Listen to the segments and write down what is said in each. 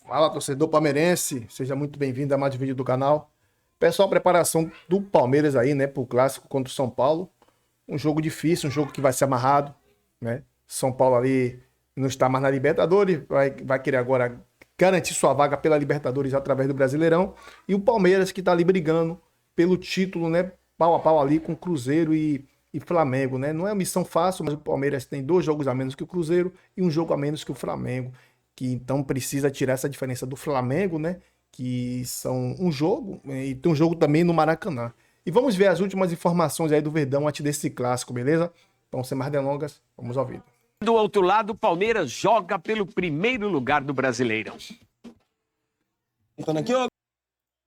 Fala, torcedor palmeirense, seja muito bem-vindo a mais um vídeo do canal. Pessoal, preparação do Palmeiras aí, né, pro clássico contra o São Paulo. Um jogo difícil, um jogo que vai ser amarrado, né? São Paulo ali não está mais na Libertadores, vai querer agora garantir sua vaga pela Libertadores através do Brasileirão. E o Palmeiras que tá ali brigando pelo título, né, pau a pau ali com Cruzeiro e Flamengo, né? Não é uma missão fácil, mas o Palmeiras tem 2 jogos a menos que o Cruzeiro e um jogo a menos que o Flamengo, que então precisa tirar essa diferença do Flamengo, né? Que são um jogo, e tem um jogo também no Maracanã. E vamos ver as últimas informações aí do Verdão antes desse clássico, beleza? Então, sem mais delongas, vamos ao vídeo. Do outro lado, o Palmeiras joga pelo primeiro lugar do Brasileirão.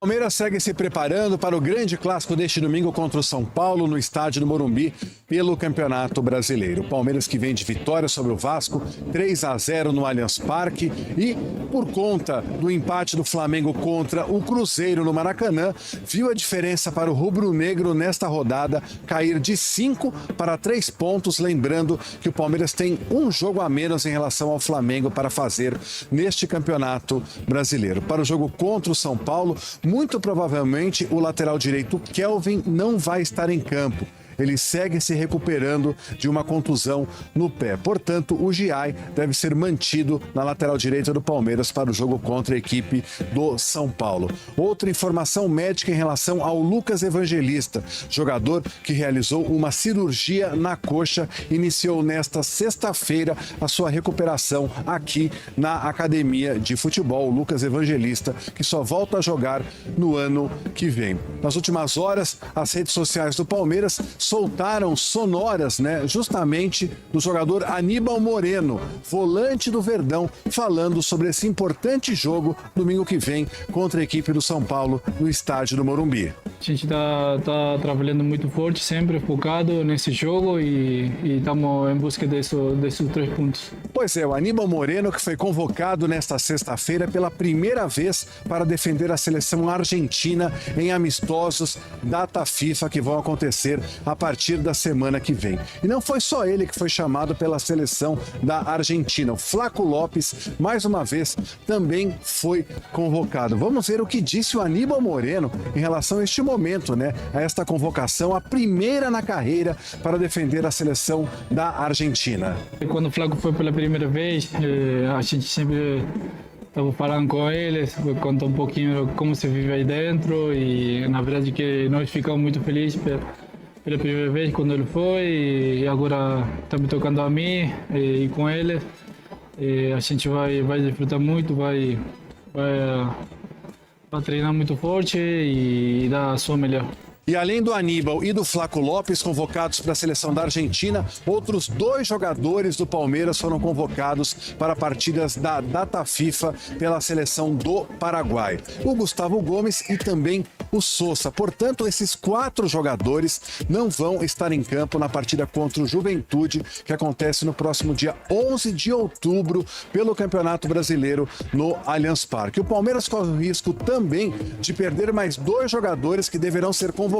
Palmeiras segue se preparando para o grande clássico deste domingo contra o São Paulo no estádio do Morumbi pelo Campeonato Brasileiro. Palmeiras que vem de vitória sobre o Vasco, 3-0 no Allianz Parque, e por conta do empate do Flamengo contra o Cruzeiro no Maracanã, viu a diferença para o rubro-negro nesta rodada cair de 5 para 3 pontos, lembrando que o Palmeiras tem um jogo a menos em relação ao Flamengo para fazer neste Campeonato Brasileiro. Para o jogo contra o São Paulo, muito provavelmente o lateral direito Kelvin não vai estar em campo. Ele segue se recuperando de uma contusão no pé. Portanto, o Giai deve ser mantido na lateral direita do Palmeiras para o jogo contra a equipe do São Paulo. Outra informação médica em relação ao Lucas Evangelista, jogador que realizou uma cirurgia na coxa, iniciou nesta sexta-feira a sua recuperação aqui na Academia de Futebol. O Lucas Evangelista, que só volta a jogar no ano que vem. Nas últimas horas, as redes sociais do Palmeiras soltaram sonoras, né, justamente do jogador Aníbal Moreno, volante do Verdão, falando sobre esse importante jogo domingo que vem contra a equipe do São Paulo no estádio do Morumbi. A gente tá trabalhando muito forte, sempre focado nesse jogo e estamos em busca desses 3 pontos. Pois é, o Aníbal Moreno que foi convocado nesta sexta-feira pela primeira vez para defender a seleção argentina em amistosos data FIFA que vão acontecer a partir da semana que vem. E não foi só ele que foi chamado pela seleção da Argentina. O Flaco Lopes, mais uma vez, também foi convocado. Vamos ver o que disse o Aníbal Moreno em relação a este momento, né? A esta convocação, a primeira na carreira para defender a seleção da Argentina. Quando o Flaco foi pela primeira vez, a gente sempre estava falando com eles, contou um pouquinho como se vive aí dentro e na verdade que nós ficamos muito felizes pela primeira vez quando ele foi e agora está me tocando a mim e com ele. E a gente vai desfrutar muito, vai treinar muito forte e dar a sua melhor. E além do Aníbal e do Flaco Lopes convocados para a seleção da Argentina, outros 2 jogadores do Palmeiras foram convocados para partidas da data FIFA pela seleção do Paraguai. O Gustavo Gomes e também o Sousa. Portanto, esses 4 jogadores não vão estar em campo na partida contra o Juventude, que acontece no próximo dia 11 de outubro pelo Campeonato Brasileiro no Allianz Parque. O Palmeiras corre o risco também de perder mais 2 jogadores que deverão ser convocados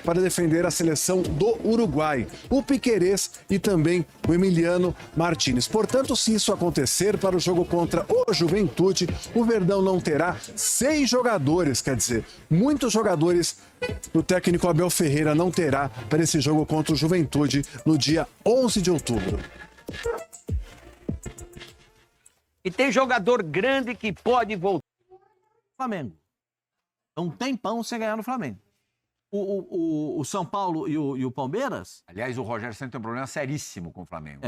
para defender a seleção do Uruguai, o Piquerez e também o Emiliano Martínez. Portanto, se isso acontecer para o jogo contra o Juventude, o Verdão não terá 6 jogadores, quer dizer, muitos jogadores o técnico Abel Ferreira não terá para esse jogo contra o Juventude no dia 11 de outubro. E tem jogador grande que pode voltar. Flamengo. É um tempão sem ganhar no Flamengo. O São Paulo e o Palmeiras... Aliás, o Rogério Ceni tem um problema seríssimo com o Flamengo.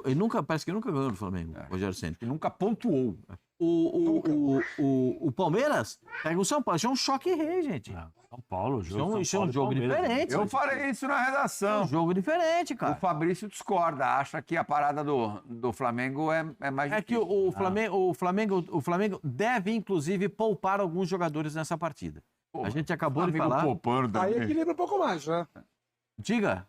Ele parece que nunca ganhou no Flamengo, o Rogério Ceni. Ele nunca pontuou. O Palmeiras pega o São Paulo. Isso é um choque rei, gente. São Paulo, jogo. Isso é um jogo diferente. Eu falei isso na redação. É um jogo diferente, cara. O Fabrício discorda, acha que a parada do Flamengo é mais É que difícil. o Flamengo deve, inclusive, poupar alguns jogadores nessa partida. Pô, a gente acabou de Flamengo falar. poupando Aí também. equilibra um pouco mais, né? Diga,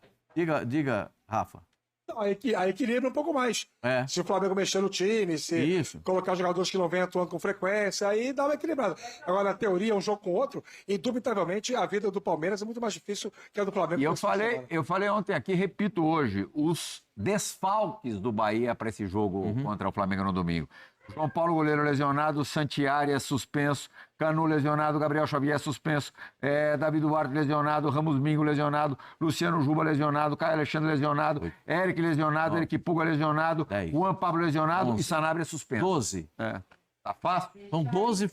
Rafa. Não, aí equilibra um pouco mais. É. Se o Flamengo mexer no time, se Isso. colocar jogadores que não vêm atuando com frequência, aí dá uma equilibrada. Agora, na teoria, um jogo com outro, indubitavelmente, a vida do Palmeiras é muito mais difícil que a do Flamengo. E eu falei ontem aqui, repito hoje, os desfalques do Bahia para esse jogo contra o Flamengo no domingo. João Paulo, goleiro lesionado, Santiari é suspenso, Canu lesionado, Gabriel Xavier é suspenso, Davi Duarte lesionado, Ramos Mingo lesionado, Luciano Juba lesionado, Caio Alexandre lesionado, Eric lesionado, Eric Puga lesionado, Juan Pablo lesionado e Sanabria suspenso. 12. Tá fácil? São 12.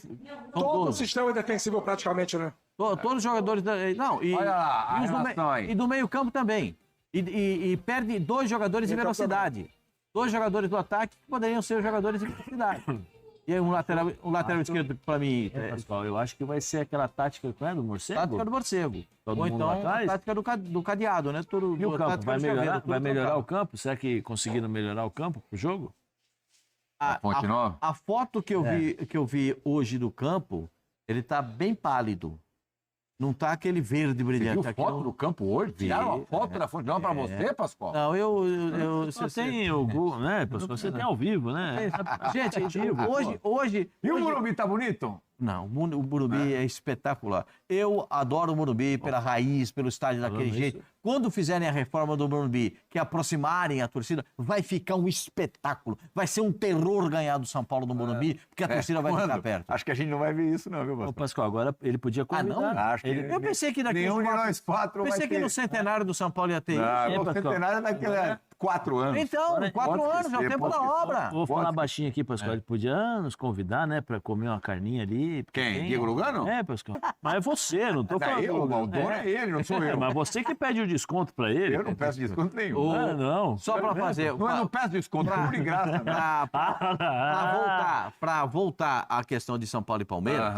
Todo o sistema defensivo praticamente, né? Todos os jogadores. Não, e, Olha lá, a e, relação aí. e do meio-campo também. E perde 2 jogadores de velocidade. 2 jogadores do ataque que poderiam ser os jogadores de velocidade. E aí um lateral esquerdo, para mim. Pascoal, eu acho que vai ser aquela tática do morcego. Tática do morcego. Todo Ou mundo então lá a atrás? tática do cadeado, né? E o campo? tática Vai do melhorar, chaveiro, tudo vai melhorar trocado. o campo? Será que conseguiram melhorar o campo pro jogo? Fonte Nova? A foto que eu vi hoje do campo, ele tá bem pálido. Não tá aquele verde Você brilhante. viu Aqui foto do campo hoje? Tiraram uma foto da Fonte Nova pra você, Pascoal? Não, Você tem o Google, né, Pascoal? Você tem ao vivo, né? Gente, hoje... E o Morumbi tá bonito? Não, o Morumbi é espetacular. Eu adoro o Morumbi pela raiz, pelo estádio daquele jeito. Quando fizerem a reforma do Morumbi, que aproximarem a torcida, vai ficar um espetáculo. Vai ser um terror ganhar do São Paulo no Morumbi, porque a torcida vai ficar perto. Acho que a gente não vai ver isso não, viu, Ô, Pascoal? Pascoal, agora ele podia convidar. não? Acho que Eu pensei que daqui nenhum de nós 4 vai Pensei que ter. no centenário do São Paulo ia ter isso. O Pascoal? centenário é daqui a 4 anos. Então, 4 pode anos, é o ser, tempo pode da ser. obra. Vou falar baixinho aqui, Pascoal. Ele podia nos convidar, né, pra comer uma carninha ali. porque Quem? Diego Lugano? É, Pascoal. Mas é você, não tô falando. Daí, o dono é ele, não sou eu. Mas você que pede o desconto pra ele. Eu não peço desconto nenhum. Ah, não. Só para fazer... Não, eu não peço desconto, é de graça. Para voltar à questão de São Paulo e Palmeiras,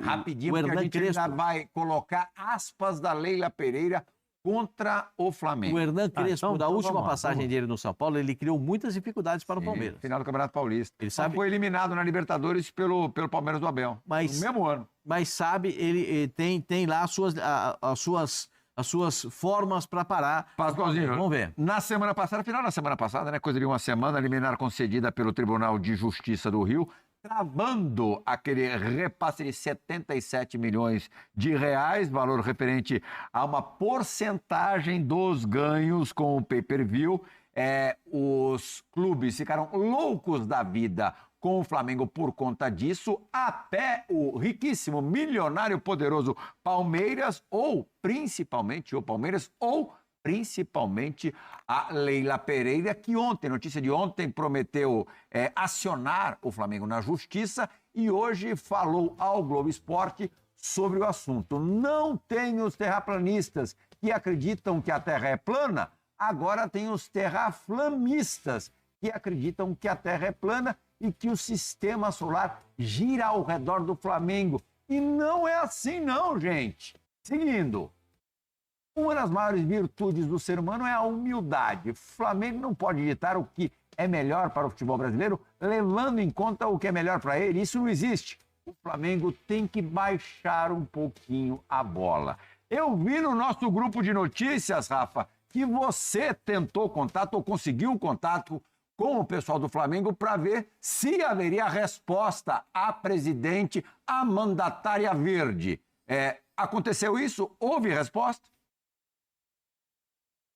Rapidinho, o porque a Hernan gente Crespo, ainda vai colocar aspas da Leila Pereira contra o Flamengo. o Hernan Crespo, então da última vamos lá, passagem dele no São Paulo, ele criou muitas dificuldades para o Palmeiras. Final do Campeonato Paulista. Ele Só sabe- foi eliminado na Libertadores pelo Palmeiras do Abel. Mas- No mesmo ano. Mas sabe, ele tem lá as suas formas para parar. Pascoalzinho, Vamos ver. na semana passada, final da semana passada, né, coisa de uma semana, a liminar concedida pelo Tribunal de Justiça do Rio, travando aquele repasse de 77 milhões de reais, valor referente a uma porcentagem dos ganhos com o pay-per-view. Os clubes ficaram loucos da vida com o Flamengo por conta disso, até o riquíssimo, milionário, poderoso Palmeiras, ou principalmente o Palmeiras, ou principalmente a Leila Pereira, que ontem, notícia de ontem, prometeu acionar o Flamengo na justiça e hoje falou ao Globo Esporte sobre o assunto. Não tem os terraplanistas que acreditam que a Terra é plana, agora tem os terraflamistas que acreditam que a Terra é plana e que o sistema solar gira ao redor do Flamengo. E não é assim não, gente. Seguindo. Uma das maiores virtudes do ser humano é a humildade. O Flamengo não pode ditar o que é melhor para o futebol brasileiro, levando em conta o que é melhor para ele. Isso não existe. O Flamengo tem que baixar um pouquinho a bola. Eu vi no nosso grupo de notícias, Rafa, que você tentou contato ou conseguiu contato com o pessoal do Flamengo para ver se haveria resposta à presidente, à mandatária verde. Aconteceu isso? Houve resposta?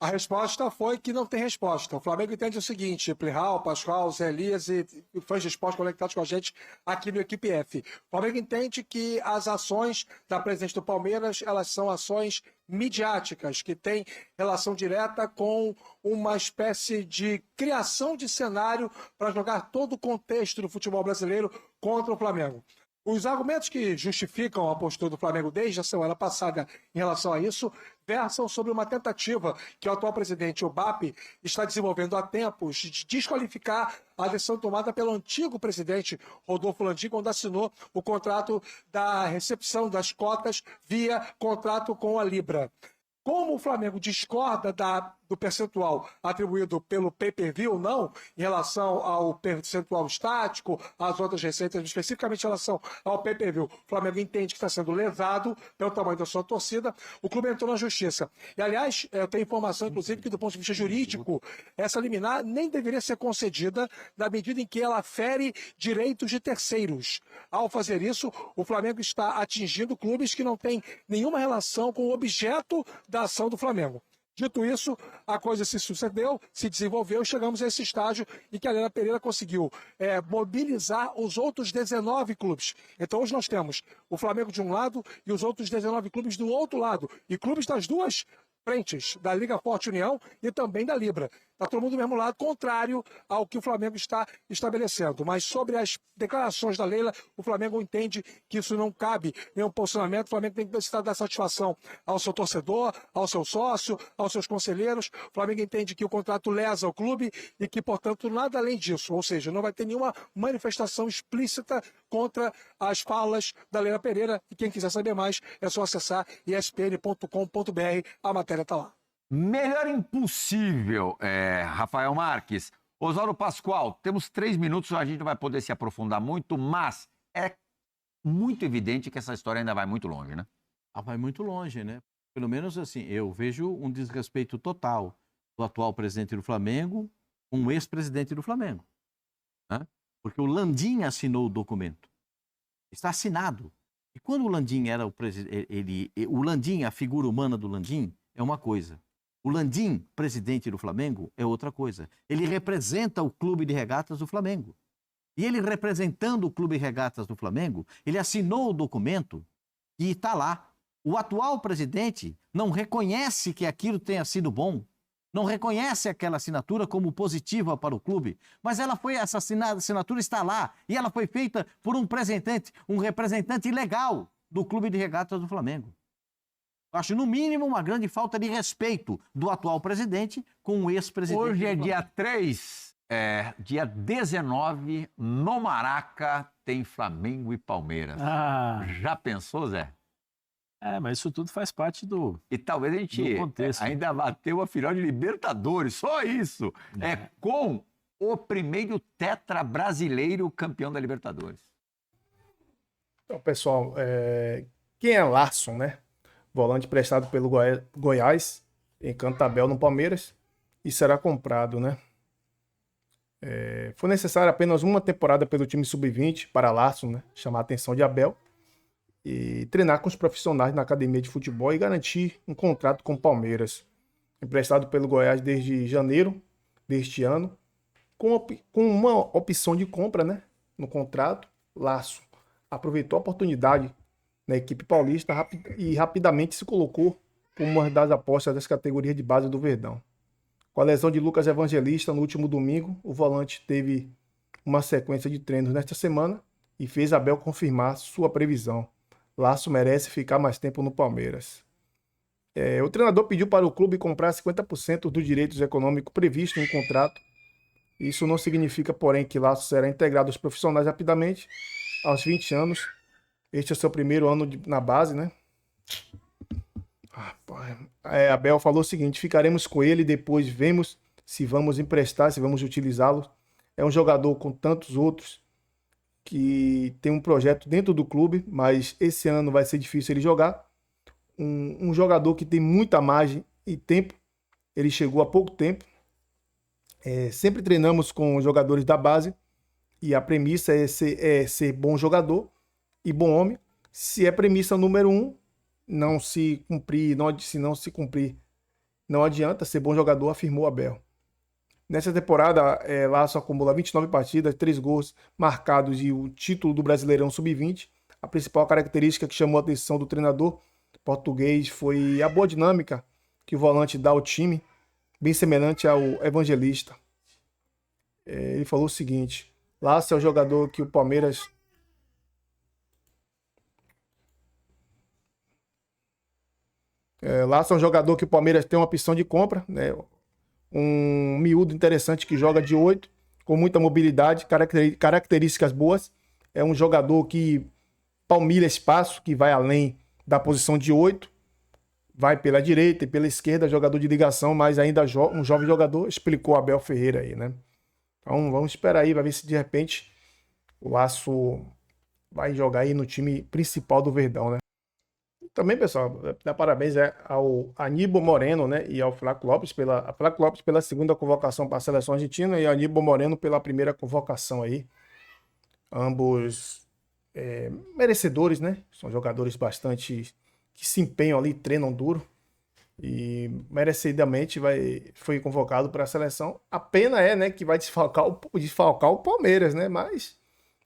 A resposta foi que não tem resposta. O Flamengo entende o seguinte, Plihal, Pascoal, Zé Elias e fãs de esporte conectados com a gente aqui no Equipe F. O Flamengo entende que as ações da presidente do Palmeiras, elas são ações midiáticas, que têm relação direta com uma espécie de criação de cenário para jogar todo o contexto do futebol brasileiro contra o Flamengo. Os argumentos que justificam a postura do Flamengo desde a semana passada em relação a isso versam sobre uma tentativa que o atual presidente, o BAP, está desenvolvendo há tempos de desqualificar a decisão tomada pelo antigo presidente Rodolfo Landim quando assinou o contrato da recepção das cotas via contrato com a Libra. Como o Flamengo discorda do percentual atribuído pelo pay-per-view, não, em relação ao percentual estático, às outras receitas, especificamente em relação ao pay-per-view, o Flamengo entende que está sendo lesado pelo tamanho da sua torcida, o clube entrou na justiça. E, aliás, eu tenho informação, inclusive, que do ponto de vista jurídico, essa liminar nem deveria ser concedida na medida em que ela fere direitos de terceiros. Ao fazer isso, o Flamengo está atingindo clubes que não têm nenhuma relação com o objeto da ação do Flamengo. Dito isso, a coisa se sucedeu, se desenvolveu e chegamos a esse estágio em que a Helena Pereira conseguiu mobilizar os outros 19 clubes. Então hoje nós temos o Flamengo de um lado e os outros 19 clubes do outro lado. E clubes das duas frentes, da Liga Forte União e também da Libra. Está todo mundo do mesmo lado, contrário ao que o Flamengo está estabelecendo. Mas sobre as declarações da Leila, o Flamengo entende que isso não cabe nenhum posicionamento. O Flamengo tem que dar satisfação ao seu torcedor, ao seu sócio, aos seus conselheiros. O Flamengo entende que o contrato lesa o clube e que, portanto, nada além disso. Ou seja, não vai ter nenhuma manifestação explícita contra as falas da Leila Pereira. E quem quiser saber mais, é só acessar espn.com.br. A matéria está lá. Melhor impossível, Rafael Marques. Oswaldo Pascoal, temos 3 minutos, a gente não vai poder se aprofundar muito, mas é muito evidente que essa história ainda vai muito longe, né? Vai muito longe, né? Pelo menos assim, eu vejo um desrespeito total do atual presidente do Flamengo com o ex-presidente do Flamengo. Né? Porque o Landim assinou o documento. Está assinado. E quando o Landim era o presidente, o Landim, a figura humana do Landim, é uma coisa. O Landim, presidente do Flamengo, é outra coisa. Ele representa o clube de regatas do Flamengo. E ele representando o clube de regatas do Flamengo, ele assinou o documento e está lá. O atual presidente não reconhece que aquilo tenha sido bom, não reconhece aquela assinatura como positiva para o clube, mas essa assinatura está lá e ela foi feita por um representante legal do clube de regatas do Flamengo. Acho, no mínimo, uma grande falta de respeito do atual presidente com o ex-presidente. Hoje é dia 3, dia 19, no Maraca tem Flamengo e Palmeiras. Já pensou, Zé? Mas isso tudo faz parte do E talvez a gente contexto. ainda bateu a final de Libertadores, só isso. Com o primeiro tetra brasileiro campeão da Libertadores. Então, pessoal, quem é Larson, né? Volante prestado pelo Goiás, encanta Abel no Palmeiras, e será comprado, né? Foi necessário apenas uma temporada pelo time sub-20 para Larson, né? Chamar a atenção de Abel e treinar com os profissionais na academia de futebol e garantir um contrato com o Palmeiras. Emprestado pelo Goiás desde janeiro deste ano, com uma opção de compra, né? No contrato, Larson aproveitou a oportunidade na equipe paulista e rapidamente se colocou como uma das apostas das categorias de base do Verdão. Com a lesão de Lucas Evangelista no último domingo, o volante teve uma sequência de treinos nesta semana e fez Abel confirmar sua previsão. Larson merece ficar mais tempo no Palmeiras. O treinador pediu para o clube comprar 50% dos direitos econômicos previstos no contrato. Isso não significa, porém, que Larson será integrado aos profissionais rapidamente. Aos 20 anos, este é o seu primeiro ano na base, né? Abel falou o seguinte: ficaremos com ele e depois vemos se vamos emprestar, se vamos utilizá-lo. É um jogador com tantos outros que tem um projeto dentro do clube, mas esse ano vai ser difícil ele jogar. Um jogador que tem muita margem e tempo. Ele chegou há pouco tempo. Sempre treinamos com jogadores da base e a premissa é ser bom jogador e bom homem. Se é premissa número 1, se não se cumprir, não adianta ser bom jogador, afirmou Abel. Nessa temporada, Larson acumula 29 partidas, 3 gols marcados e o título do Brasileirão Sub-20. A principal característica que chamou a atenção do treinador português foi a boa dinâmica que o volante dá ao time, bem semelhante ao Evangelista. Ele falou o seguinte: Larson é o jogador que o Palmeiras... Larson é um jogador que o Palmeiras tem uma opção de compra, né? Um miúdo interessante que joga de 8, com muita mobilidade, características boas. É um jogador que palmilha espaço, que vai além da posição de 8, vai pela direita e pela esquerda, jogador de ligação, mas ainda um jovem jogador, explicou Abel Ferreira aí, né? Então vamos esperar aí, vai ver se de repente o Larson vai jogar aí no time principal do Verdão, né? Também, pessoal, dá parabéns ao Aníbal Moreno, né, e ao Flaco Lopes pela segunda convocação para a seleção argentina e ao Aníbal Moreno pela primeira convocação aí. Ambos merecedores, né? São jogadores bastante que se empenham ali, treinam duro E merecidamente foi convocado para a seleção. A pena é, né, que vai desfalcar o Palmeiras, né? Mas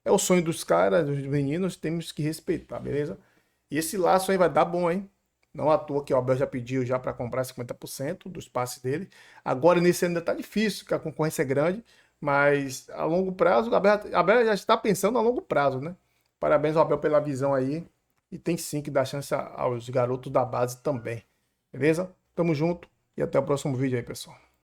é o sonho dos caras, dos meninos, temos que respeitar, beleza? E esse laço aí vai dar bom, hein? Não à toa que o Abel já pediu já para comprar 50% dos passes dele. Agora nesse ainda tá difícil, porque a concorrência é grande, mas a longo prazo, o Abel já está pensando a longo prazo, né? Parabéns ao Abel pela visão aí. E tem sim que dar chance aos garotos da base também. Beleza? Tamo junto e até o próximo vídeo aí, pessoal.